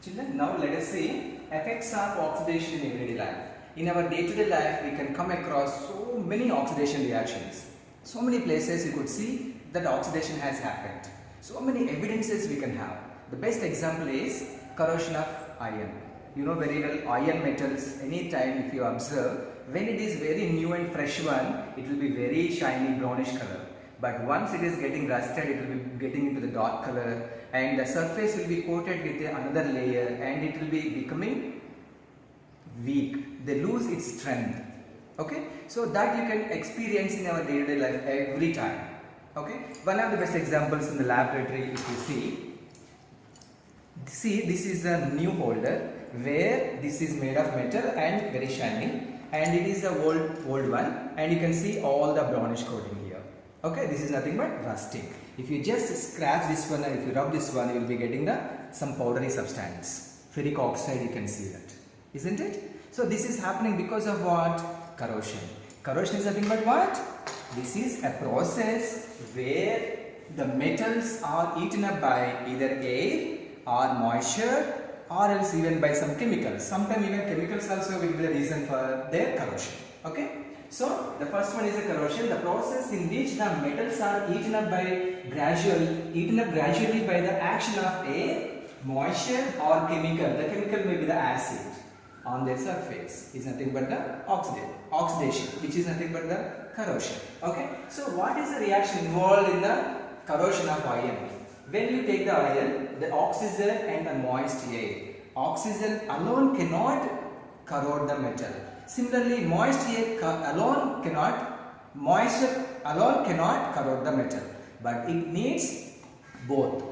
Children, now let us see effects of oxidation in everyday life. In our day-to-day life, we can come across so many oxidation reactions. So many places you could see that oxidation has happened. So many evidences we can have. The best example is corrosion of iron. You know very well iron metals, anytime if you observe, when it is very new and fresh one, it will be very shiny brownish color. But once it is getting rusted, it will be getting into the dark color and the surface will be coated with another layer and it will be becoming weak. They lose its strength. Okay, so that you can experience in our day-to-day life every time. Okay, one of the best examples in the laboratory, if you see this is a new holder where this is made of metal and very shiny, and it is the old one, and you can see all the brownish coating here. Okay, this is nothing but rusting. If you just scratch this one, or if you rub this one, you will be getting some powdery substance. Ferric oxide, you can see that, isn't it? So this is happening because of what? Corrosion. Corrosion is nothing but what? This is a process where the metals are eaten up by either air or moisture or else even by some chemicals. Sometimes even chemicals also will be the reason for their corrosion. Okay. So the first one is a corrosion, the process in which the metals are eaten up gradually by the action of air, moisture or chemical. The chemical may be the acid on their surface is nothing but the oxidation, which is nothing but the corrosion. Okay. So what is the reaction involved in the corrosion of iron? When you take the iron, the oxygen and the moist air. Oxygen alone cannot corrode the metal. Similarly, moisture alone cannot corrode the metal, but it needs both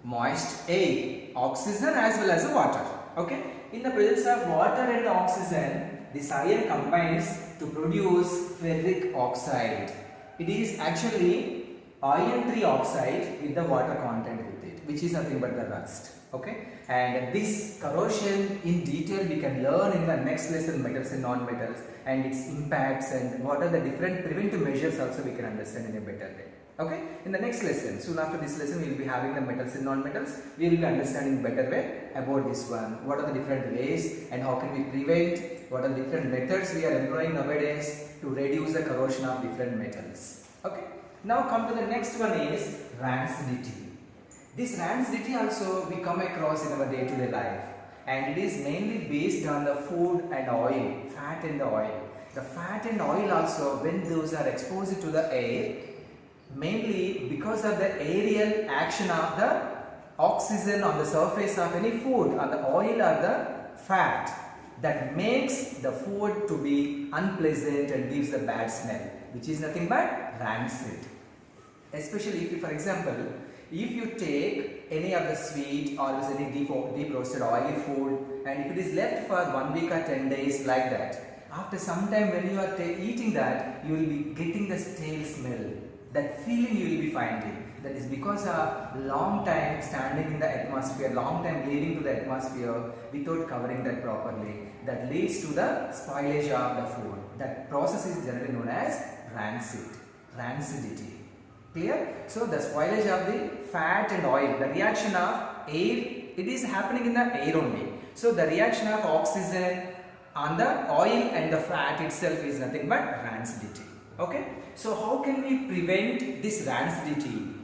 moist air, oxygen as well as water. Okay, in the presence of water and the oxygen, this iron combines to produce ferric oxide. It is actually iron 3 oxide with the water content with it, which is nothing but the rust. Okay, and this corrosion in detail we can learn in the next lesson, metals and non-metals, and its impacts and what are the different preventive measures also we can understand in a better way. Okay, in the next lesson, soon after this lesson, we will be having the metals and non-metals. We will be understanding in better way about this one. What are the different ways and how can we prevent? What are the different methods we are employing nowadays to reduce the corrosion of different metals? Okay. Now come to the next one is rancidity. This rancidity also we come across in our day-to-day life, and it is mainly based on the food and oil, fat and the oil. The fat and oil also, when those are exposed to the air, mainly because of the aerial action of the oxygen on the surface of any food, or the oil or the fat, that makes the food to be unpleasant and gives a bad smell, which is nothing but rancid. Especially if you, for example, if you take any of the sweet or any deep roasted oily food, and if it is left for 1 week or 10 days like that, after some time when you are eating that, you will be getting the stale smell. That feeling you will be finding. That is because of long time standing in the atmosphere, long time leaving to the atmosphere without covering that properly. That leads to the spoilage of the food. That process is generally known as rancidity. Clear? So the spoilage of the fat and oil, the reaction of air, it is happening in the air only. So the reaction of oxygen on the oil and the fat itself is nothing but rancidity. Okay? So how can we prevent this rancidity?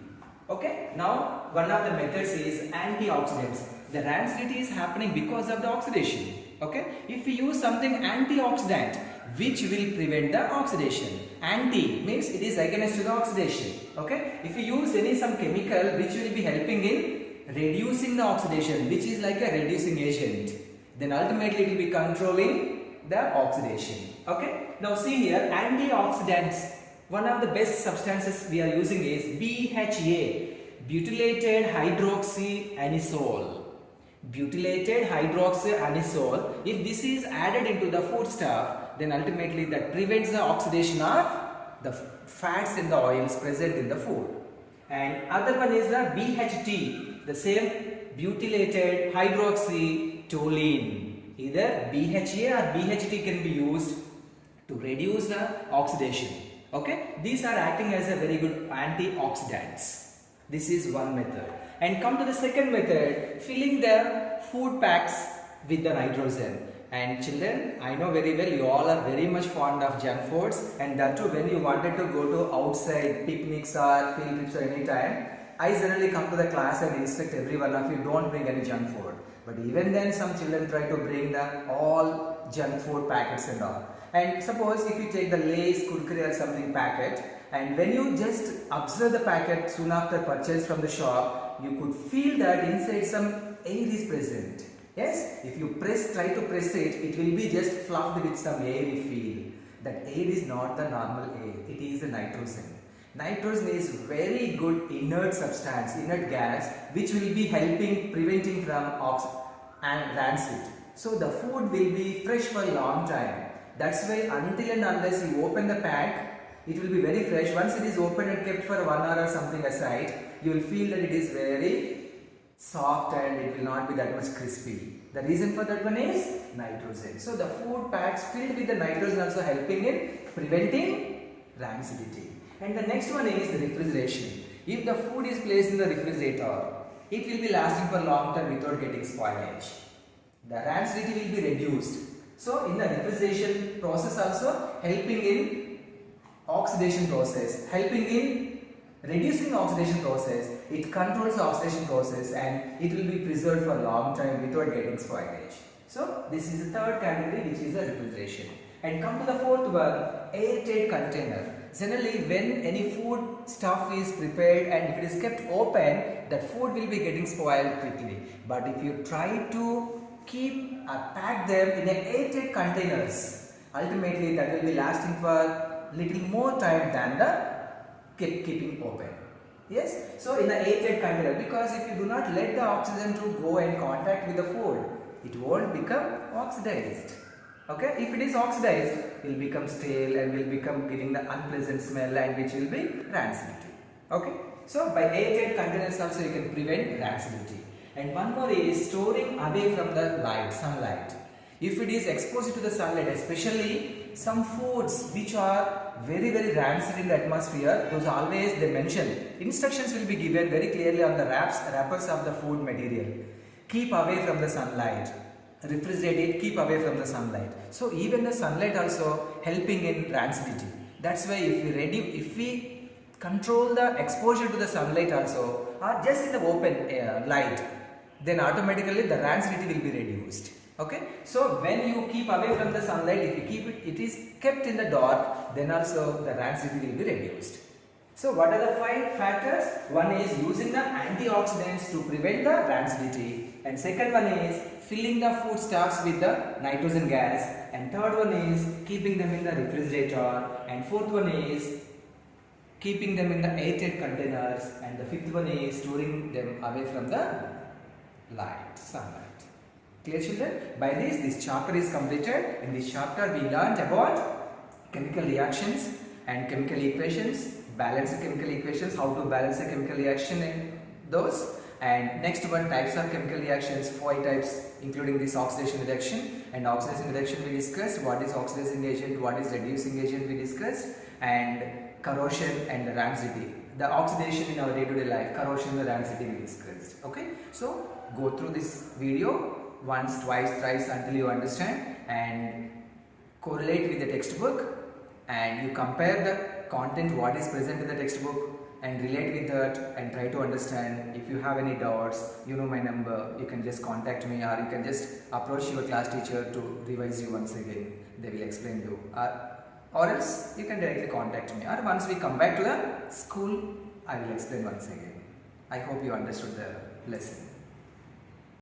Okay? Now one of the methods is antioxidants. The rancidity is happening because of the oxidation. Okay? If we use something antioxidant, which will prevent the oxidation. Anti means it is against to the oxidation. Okay? If you use some chemical which will be helping in reducing the oxidation, which is like a reducing agent, then ultimately it will be controlling the oxidation. Okay? Now see here, antioxidants. One of the best substances we are using is BHA, butylated hydroxyanisole. Butylated hydroxyanisole. If this is added into the foodstuff, then ultimately that prevents the oxidation of the fats and the oils present in the food. And other one is the BHT, the same butylated hydroxytoluene. Either BHA or BHT can be used to reduce the oxidation. Okay, these are acting as a very good antioxidants. This is one method. And come to the second method, filling the food packs with the nitrogen. And children, I know very well you all are very much fond of junk foods, and that too when you wanted to go to outside picnics or field trips or any time, I generally come to the class and instruct every one of you, don't bring any junk food. But even then some children try to bring the all junk food packets and all. And suppose if you take the Lay's, Kurkure or something packet, and when you just observe the packet soon after purchase from the shop, you could feel that inside some air is present. Yes, if you try to press it, it will be just fluffed with some air you feel. That air is not the normal air, it is the nitrogen. Nitrogen is very good inert substance, inert gas, which will be helping preventing from and rancid. So the food will be fresh for a long time. That's why until and unless you open the pack, it will be very fresh. Once it is opened and kept for 1 hour or something aside, you will feel that it is very soft and it will not be that much crispy. The reason for that one is nitrogen. So the food packs filled with the nitrogen also helping in preventing rancidity. And the next one is the refrigeration. If the food is placed in the refrigerator, it will be lasting for long time without getting spoilage. The rancidity will be reduced. So in the refrigeration process also helping in oxidation process, helping in reducing oxidation process, it controls the oxidation process and it will be preserved for a long time without getting spoilage. So this is the third category, which is the refrigeration. And come to the fourth one, airtight container. Generally when any food stuff is prepared and if it is kept open, that food will be getting spoiled quickly. But if you try to pack them in airtight containers, ultimately that will be lasting for little more time than the keeping open. Yes, so in the airtight container, because if you do not let the oxygen to go in contact with the food, it won't become oxidized. Okay, if it is oxidized, it will become stale and will become giving the unpleasant smell and which will be rancidity. Okay, so by airtight containers also you can prevent rancidity. And one more is storing away from the sunlight. If it is exposed to the sunlight, especially some foods which are very rancid in the atmosphere, those always they mention, instructions will be given very clearly on the wrappers of the food material. Keep away from the sunlight. Refrigerate it, keep away from the sunlight. So even the sunlight also helping in rancidity. That's why if we control the exposure to the sunlight also, or just in the open light, then automatically the rancidity will be reduced. Okay, so when you keep away from the sunlight, if you keep it is kept in the dark, then also the rancidity will be reduced. So what are the 5 factors? One is using the antioxidants to prevent the rancidity, and second one is filling the foodstuffs with the nitrogen gas, and third one is keeping them in the refrigerator, and fourth one is keeping them in the airtight containers, and the fifth one is storing them away from the sunlight. Clear, children? By this chapter is completed. In this chapter we learned about chemical reactions and chemical equations, balanced chemical equations, how to balance a chemical reaction in those, and next one, types of chemical reactions, 5 types including this oxidation reduction. And oxidation reduction we discussed, what is oxidizing agent, what is reducing agent we discussed, and corrosion and the rancidity. The oxidation in our day-to-day life, corrosion and the rancidity we discussed. Okay, so go through this video once, twice, thrice until you understand, and correlate with the textbook, and you compare the content what is present in the textbook and relate with that and try to understand. If you have any doubts, you know my number, you can just contact me, or you can just approach your class teacher to revise you once again. They will explain you, or else you can directly contact me, or once we come back to the school I will explain once again. I hope you understood the lesson.